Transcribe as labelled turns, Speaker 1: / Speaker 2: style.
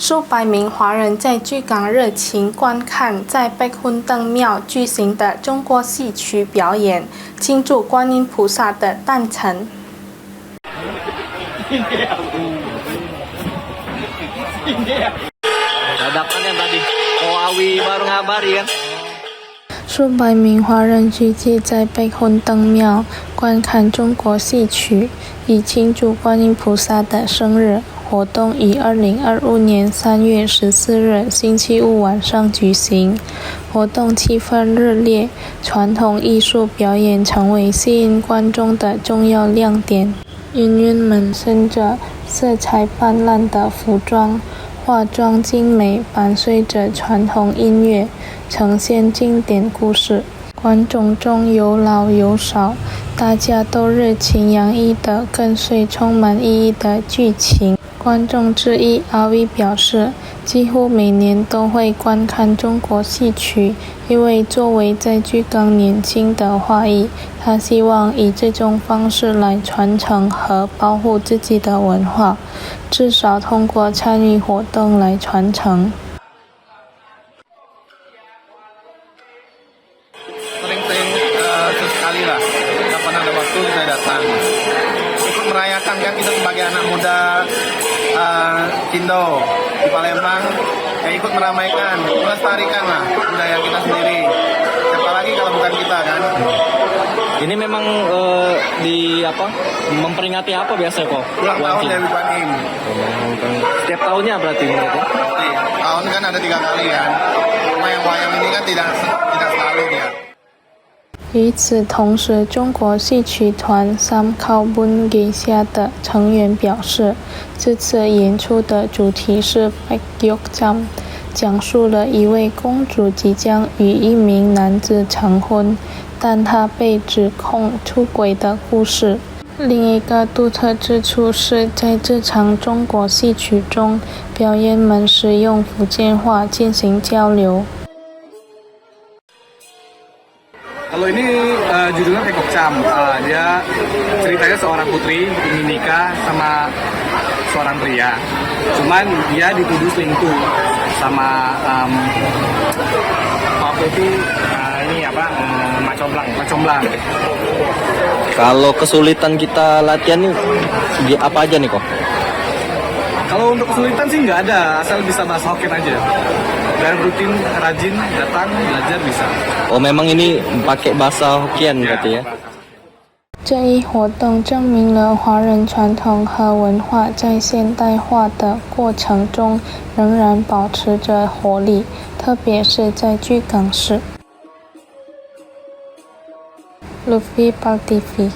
Speaker 1: 数百名华人在巨港热情观看在北훈灯庙举行的中国戏曲表演，庆祝观音菩萨的诞辰。数百名华人聚集在北훈灯庙观看中国戏曲，以庆祝观音菩萨的生日。活动于2025年3月14日星期五晚上举行，活动气氛热烈，传统艺术表演成为吸引观众的重要亮点。演员们身着色彩斑斓的服装，化妆精美，伴随着传统音乐，呈现经典故事。观众中有老有少，大家都热情洋溢地跟随充满意义的剧情。观众之一阿威表示，几乎每年都会观看中国戏曲，因为作为在巨港年轻的华裔，他希望以这种方式来传承和保护自己的文化，至少通过参与活动来传承。
Speaker 2: Sekali lah, kapan ada waktu saya datang. Ikut merayakan kan kita sebagai anak muda Indo di Palembang, ya ikut meramaikan, melestarikan lah budaya kita sendiri. Siapa lagi kalau bukan kita kan?
Speaker 3: Ini memang memperingati apa biasa kok?
Speaker 2: Ulang tahun Dewi Guanim.
Speaker 3: Setiap tahunnya berarti ini?
Speaker 2: Tahun kan ada 3 kali kan. Cuma yang wayang ini kan tidak selalu dia。
Speaker 1: 与此同时，中国戏曲团三靠本给下的成员表示，这次演出的主题是白玉簪，讲述了一位公主即将与一名男子成婚，但她被指控出轨的故事。另一个独特之处是，在这场中国戏曲中，表演们使用福建话进行交流。
Speaker 2: Kalau ini judulnya Pekok Cam, dia ceritanya seorang putri ingin nikah sama seorang pria, cuman dia dituduh selingkuh sama macomblang.
Speaker 3: Kalau kesulitan kita latihan nih apa aja nih kok?
Speaker 2: Kalau untuk kesulitan sih nggak ada, asal bisa bahasa Hokkien aja. Dan rutin rajin datang belajar bisa.
Speaker 3: Oh memang ini pakai bahasa Hokkien berarti ya?
Speaker 1: 这一活动证明了华人传统和文化在现代化的过程中仍然保持着活力，特别是在巨港市。Luffy Pal TV